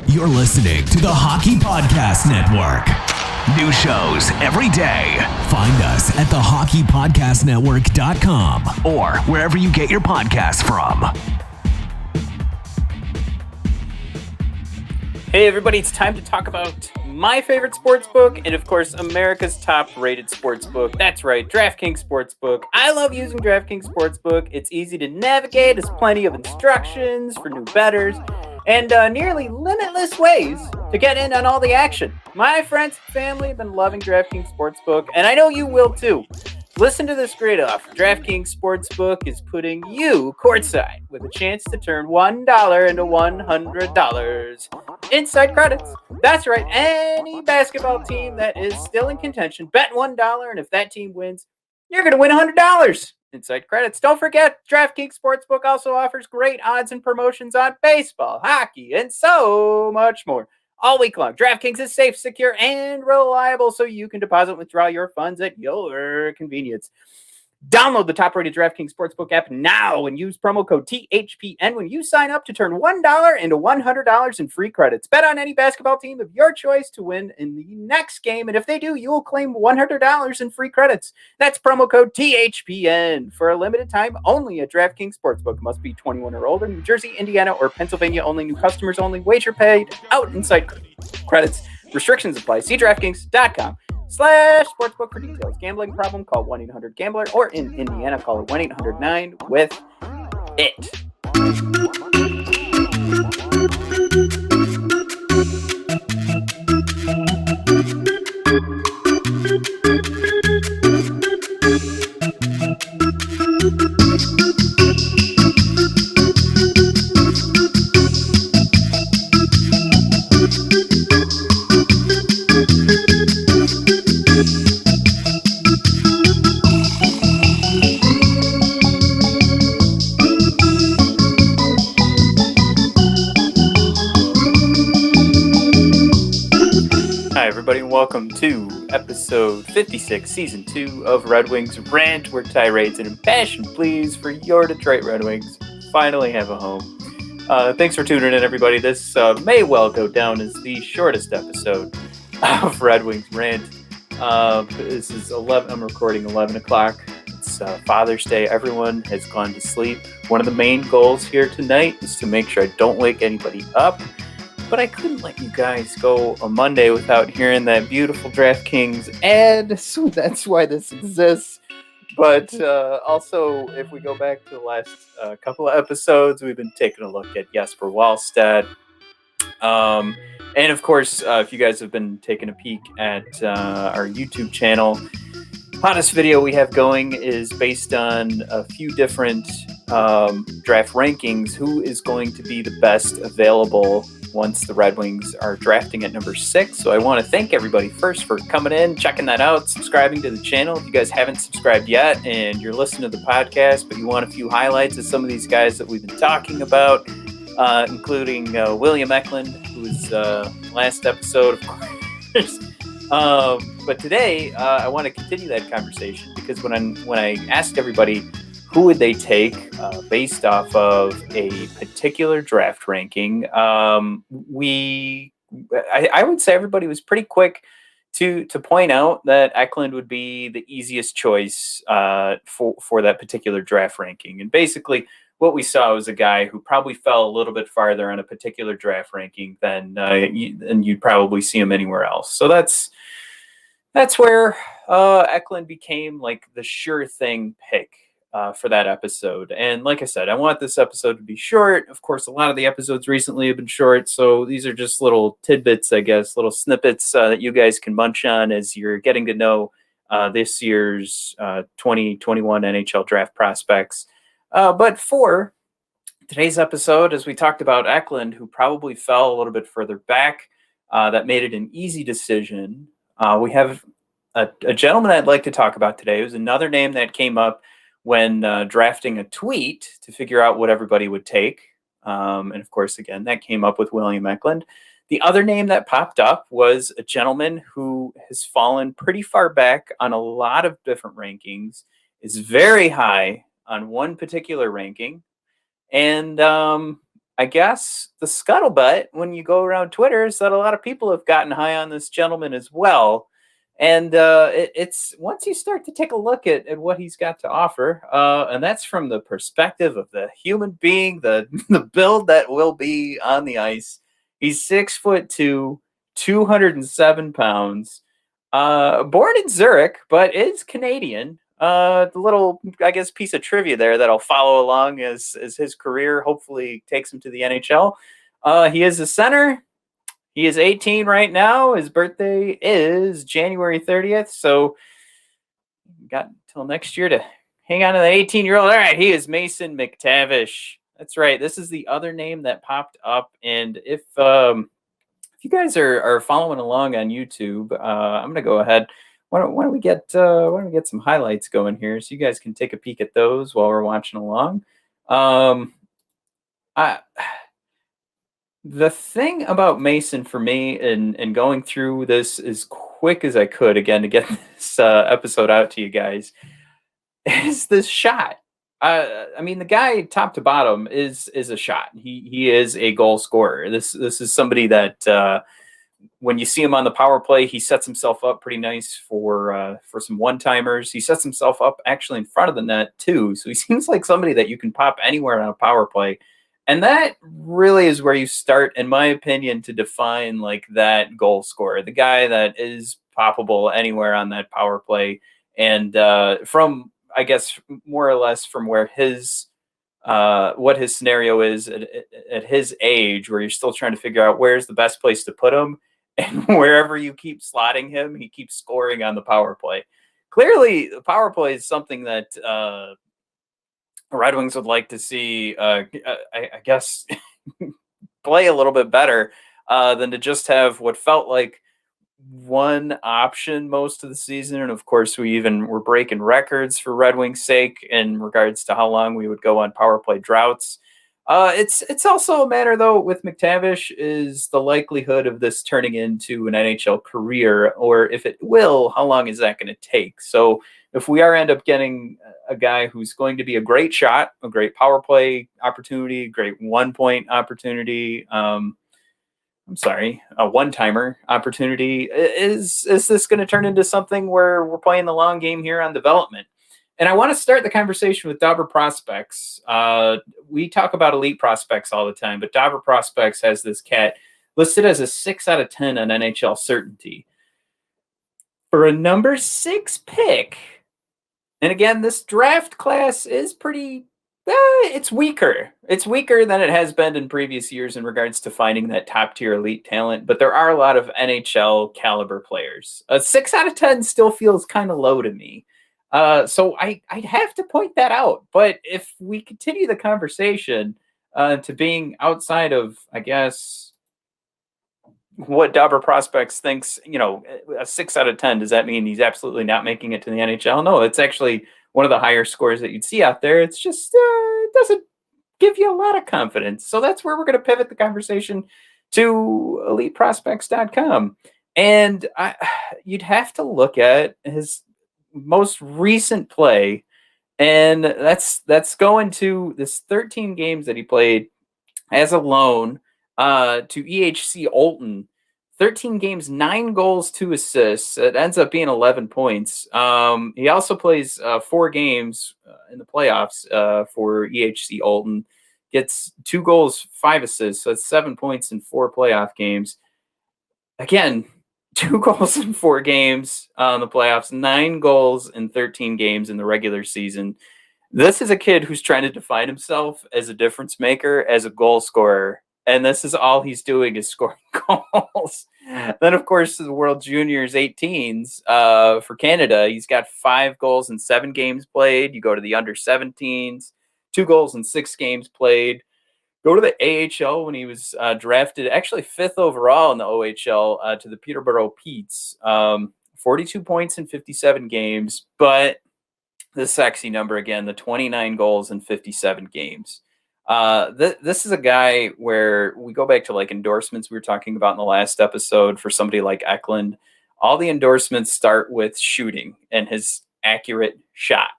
You're listening to the Hockey Podcast Network. New shows every day. Find us at thehockeypodcastnetwork.com or wherever you get your podcasts from. Hey everybody, it's time to talk about my favorite sports book and of course America's top rated sports book. That's right, DraftKings Sportsbook. I love using DraftKings Sportsbook. It's easy to navigate, there's plenty of instructions for new bettors, and nearly limitless ways to get in on all the action. My friends and family have been loving DraftKings Sportsbook, and I know you will too. Listen to this great offer. DraftKings Sportsbook is putting you courtside with a chance to turn $1 into $100 inside credits. That's right, any basketball team that is still in contention, bet $1, and if that team wins, you're going to win $100 inside credits. Don't forget, DraftKings Sportsbook also offers great odds and promotions on baseball, hockey, and so much more. All week long, DraftKings is safe, secure, and reliable, so you can deposit and withdraw your funds at your convenience. Download the top-rated DraftKings Sportsbook app now and use promo code THPN when you sign up to turn $1 into $100 in free credits. Bet on any basketball team of your choice to win in the next game, and if they do, you will claim $100 in free credits. That's promo code THPN for a limited time only at DraftKings Sportsbook. Must be 21 or older. New Jersey, Indiana, or Pennsylvania only. New customers only. Wager paid out inside credits. Restrictions apply. See DraftKings.com/sportsbook for details. Gambling problem? Call 1-800-GAMBLER or in Indiana, call 1-800-9-WITH-IT. Everybody, welcome to episode 56, season 2 of Red Wings Rant, where tirades and impassioned pleas for your Detroit Red Wings finally have a home. Thanks for tuning in, everybody. This may well go down as the shortest episode of Red Wings Rant. This is 11. I'm recording 11 o'clock. It's Father's Day. Everyone has gone to sleep. One of the main goals here tonight is to make sure I don't wake anybody up. But I couldn't let you guys go a Monday without hearing that beautiful DraftKings ad, so that's why this exists. But also, if we go back to the last couple of episodes, we've been taking a look at Jesper Wallstedt. And of course, if you guys have been taking a peek at our YouTube channel, hottest video we have going is based on a few different draft rankings. Who is going to be the best available once the Red Wings are drafting at number 6. So I want to thank everybody first for coming in, checking that out, subscribing to the channel. If you guys haven't subscribed yet and you're listening to the podcast, but you want a few highlights of some of these guys that we've been talking about, including William Eklund, who was last episode, of course. But today, I want to continue that conversation because when I asked everybody who would they take based off of a particular draft ranking, I would say everybody was pretty quick to point out that Eklund would be the easiest choice for that particular draft ranking. And basically, what we saw was a guy who probably fell a little bit farther on a particular draft ranking than you'd probably see him anywhere else. So that's where Eklund became like the sure thing pick for that episode. And like I said, I want this episode to be short. Of course, a lot of the episodes recently have been short, so these are just little tidbits, I guess, little snippets that you guys can munch on as you're getting to know this year's 2021 NHL Draft Prospects. But for today's episode, as we talked about Eklund, who probably fell a little bit further back, that made it an easy decision. We have a gentleman I'd like to talk about today. It was another name that came up when drafting a tweet to figure out what everybody would take. And of course, again, that came up with William Eklund. The other name that popped up was a gentleman who has fallen pretty far back on a lot of different rankings, is very high on one particular ranking. And I guess the scuttlebutt when you go around Twitter is that a lot of people have gotten high on this gentleman as well. And it's once you start to take a look at what he's got to offer, and that's from the perspective of the human being, the build that will be on the ice. He's 6'2", 207 pounds, born in Zurich, but is Canadian. The little, I guess, piece of trivia there that'll follow along as his career hopefully takes him to the NHL. He is a center. He is 18 right now. His birthday is January 30th. So got until next year to hang on to the 18-year-old. All right, he is Mason McTavish. That's right. This is the other name that popped up. And if you guys are following along on YouTube, I'm gonna go ahead. Why don't we get some highlights going here so you guys can take a peek at those while we're watching along. The thing about Mason for me and going through this as quick as I could again to get this episode out to you guys is this shot. I mean, the guy top to bottom is a shot. He is a goal scorer. This is somebody that when you see him on the power play, he sets himself up pretty nice for some one-timers. He sets himself up actually in front of the net too. So he seems like somebody that you can pop anywhere on a power play. And that really is where you start, in my opinion, to define like that goal scorer, the guy that is poppable anywhere on that power play. And from, I guess, more or less from where his what his scenario is at his age, where you're still trying to figure out where's the best place to put him. And wherever you keep slotting him, he keeps scoring on the power play. Clearly, the power play is something that Red Wings would like to see, I guess, play a little bit better than to just have what felt like one option most of the season. And of course, we even were breaking records for Red Wings' sake in regards to how long we would go on power play droughts. It's also a matter, though, with McTavish is the likelihood of this turning into an NHL career, or if it will, how long is that going to take? So if we end up getting a guy who's going to be a great shot, a great power play opportunity, great 1-point opportunity, a one-timer opportunity, is this going to turn into something where we're playing the long game here on development? And I want to start the conversation with Dobber Prospects. We talk about elite prospects all the time, but Dobber Prospects has this cat listed as a 6 out of 10 on NHL certainty. For a number 6 pick, and again, this draft class is pretty, it's weaker. It's weaker than it has been in previous years in regards to finding that top-tier elite talent, but there are a lot of NHL caliber players. A 6 out of 10 still feels kind of low to me. So I'd have to point that out. But if we continue the conversation to being outside of, I guess, what Dobber Prospects thinks, a 6 out of 10, does that mean he's absolutely not making it to the NHL? No, it's actually one of the higher scores that you'd see out there. It's just, it doesn't give you a lot of confidence. So that's where we're going to pivot the conversation to eliteprospects.com. And you'd have to look at his most recent play, and that's going to this 13 games that he played as a loan to EHC Olton. 13 games, 9 goals, 2 assists. It ends up being 11 points. He also plays 4 games in the playoffs for EHC Olton. Gets 2 goals, 5 assists. So it's 7 points in 4 playoff games. Again, 2 goals in 4 games in the playoffs, 9 goals in 13 games in the regular season. This is a kid who's trying to define himself as a difference maker, as a goal scorer. And this is all he's doing is scoring goals. Then, of course, the World Juniors 18s for Canada, he's got 5 goals in 7 games played. You go to the under 17s, 2 goals in 6 games played. Go to the AHL when he was drafted, actually 5th overall in the OHL to the Peterborough Petes. 42 points in 57 games, but the sexy number again, the 29 goals in 57 games. This is a guy where we go back to like endorsements we were talking about in the last episode for somebody like Eklund. All the endorsements start with shooting and his accurate shot.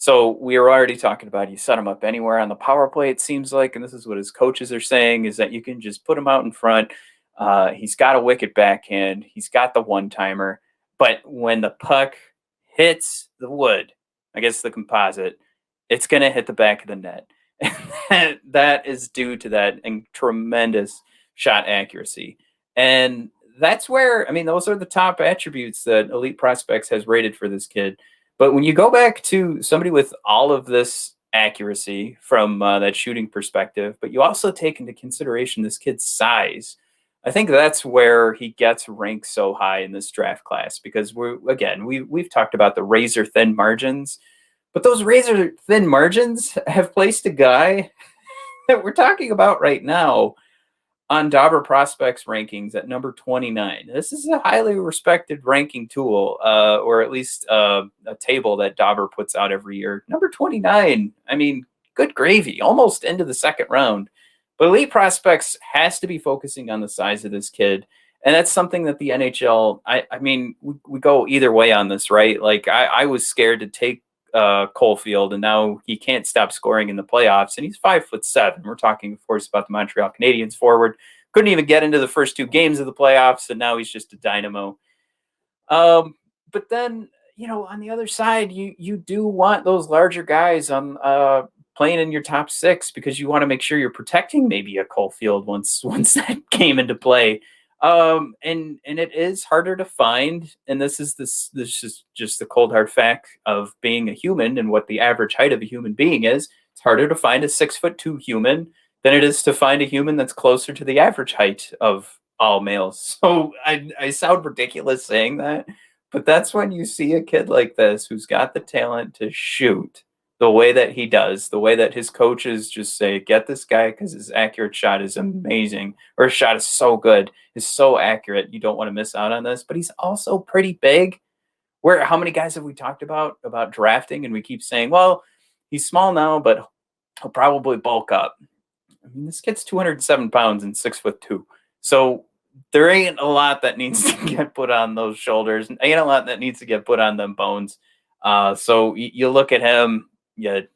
So we were already talking about you set him up anywhere on the power play, it seems like, and this is what his coaches are saying, is that you can just put him out in front. He's got a wicked backhand. He's got the one-timer. But when the puck hits the wood, I guess the composite, it's going to hit the back of the net. And that is due to that tremendous shot accuracy. And that's where, I mean, those are the top attributes that Elite Prospects has rated for this kid. But when you go back to somebody with all of this accuracy from that shooting perspective, but you also take into consideration this kid's size, I think that's where he gets ranked so high in this draft class, because we've talked about the razor thin margins, but those razor thin margins have placed a guy that we're talking about right now on Dobber Prospects Rankings at number 29. This is a highly respected ranking tool, or at least a table that Dobber puts out every year. Number 29, I mean, good gravy, almost into the second round. But Elite Prospects has to be focusing on the size of this kid. And that's something that the NHL, I mean, we go either way on this, right? Like, I was scared to take Caulfield, and now he can't stop scoring in the playoffs, and he's 5'7". We're talking, of course, about the Montreal Canadiens forward. Couldn't even get into the first two games of the playoffs, and now he's just a dynamo. But then, on the other side, you do want those larger guys on playing in your top six, because you want to make sure you're protecting maybe a Caulfield once that came into play. And it is harder to find, and this is just the cold hard fact of being a human and what the average height of a human being is. It's harder to find a 6'2" human than it is to find a human that's closer to the average height of all males. So I sound ridiculous saying that, but that's when you see a kid like this who's got the talent to shoot the way that he does, the way that his coaches just say, get this guy because his accurate shot is amazing, or his shot is so good, is so accurate, you don't want to miss out on this. But he's also pretty big. How many guys have we talked about drafting, and we keep saying, well, he's small now, but he'll probably bulk up. I mean, this kid's 207 pounds and 6'2". So there ain't a lot that needs to get put on those shoulders, and ain't a lot that needs to get put on them bones. So you look at him, you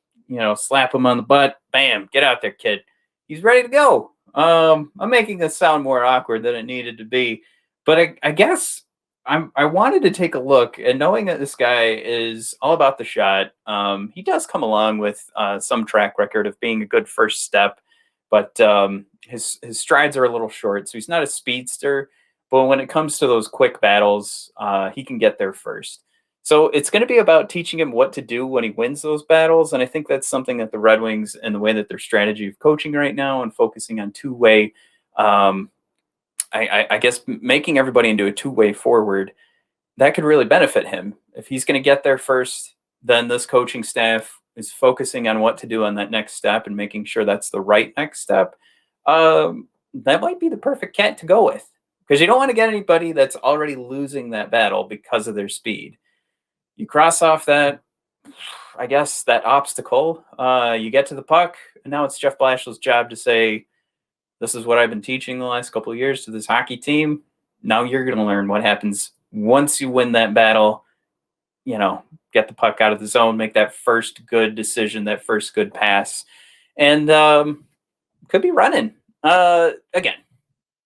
slap him on the butt, bam, get out there, kid. He's ready to go. I'm making this sound more awkward than it needed to be, but I guess I wanted to take a look, and knowing that this guy is all about the shot, he does come along with some track record of being a good first step, but his strides are a little short, so he's not a speedster, but when it comes to those quick battles, he can get there first. So it's going to be about teaching him what to do when he wins those battles. And I think that's something that the Red Wings, and the way that their strategy of coaching right now and focusing on two-way, I guess making everybody into a two-way forward, that could really benefit him. If he's going to get there first, then this coaching staff is focusing on what to do on that next step and making sure that's the right next step. That might be the perfect cat to go with, because you don't want to get anybody that's already losing that battle because of their speed. You cross off that, I guess, that obstacle. You get to the puck, and now it's Jeff Blashill's job to say, this is what I've been teaching the last couple of years to this hockey team. Now you're going to learn what happens once you win that battle. Get the puck out of the zone, make that first good decision, that first good pass, and could be running. Again,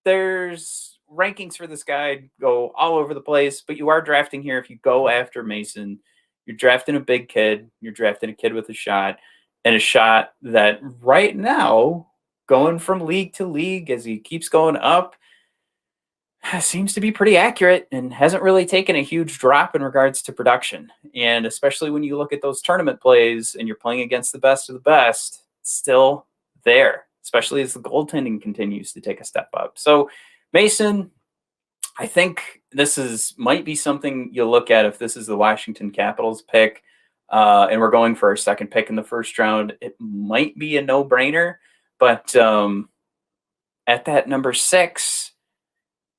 there's rankings for this guy go all over the place, but you are drafting here. If you go after Mason, you're drafting a big kid. You're drafting a kid with a shot, and a shot that right now, going from league to league as he keeps going up, seems to be pretty accurate and hasn't really taken a huge drop in regards to production. And especially when you look at those tournament plays and you're playing against the best of the best, it's still there, especially as the goaltending continues to take a step up. So Mason, I think this might be something you'll look at if this is the Washington Capitals pick, and we're going for our second pick in the first round. It might be a no-brainer, but at that number 6,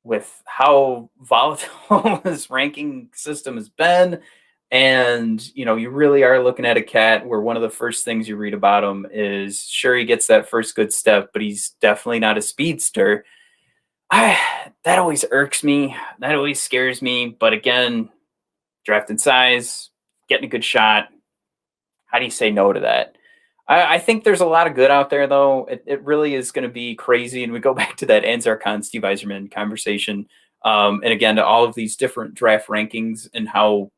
with how volatile this ranking system has been, and you really are looking at a cat where one of the first things you read about him is, sure, he gets that first good step, but he's definitely not a speedster. That always irks me. That always scares me. But again, drafting size, getting a good shot, how do you say no to that? I think there's a lot of good out there, though. It really is going to be crazy. And we go back to that Anzar Khan, Steve Yzerman conversation. And again, to all of these different draft rankings and how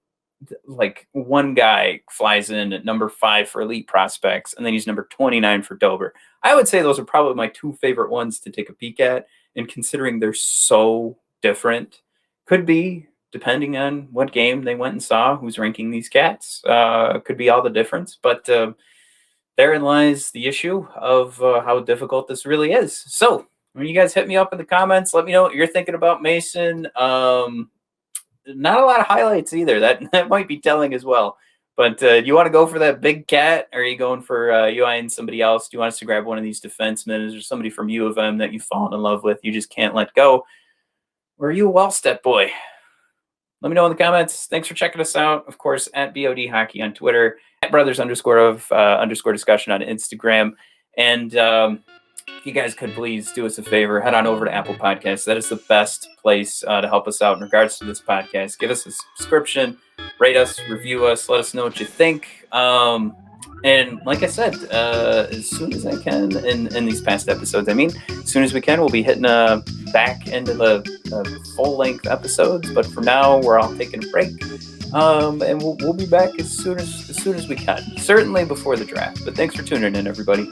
like one guy flies in at number 5 for elite prospects, and then he's number 29 for Dober. I would say those are probably my 2 favorite ones to take a peek at. And considering they're so different, could be, depending on what game they went and saw, who's ranking these cats, could be all the difference. But therein lies the issue of how difficult this really is. So when you guys hit me up in the comments, let me know what you're thinking about Mason. Not a lot of highlights either. That might be telling as well. But do you want to go for that big cat, or are you going for you and somebody else? Do you want us to grab one of these defensemen? Is there somebody from U of M that you've fallen in love with, you just can't let go? Or are you a Wallstedt boy? Let me know in the comments. Thanks for checking us out. Of course, at BOD Hockey on Twitter, at brothers_of_discussion on Instagram. And if you guys could please do us a favor, head on over to Apple Podcasts. That is the best place to help us out in regards to this podcast. Give us a subscription, rate us, review us, let us know what you think. And like I said, as soon as I can in these past episodes, as soon as we can, we'll be hitting back into the full-length episodes. But for now, we're all taking a break. And we'll be back as soon as we can. Certainly before the draft. But thanks for tuning in, everybody.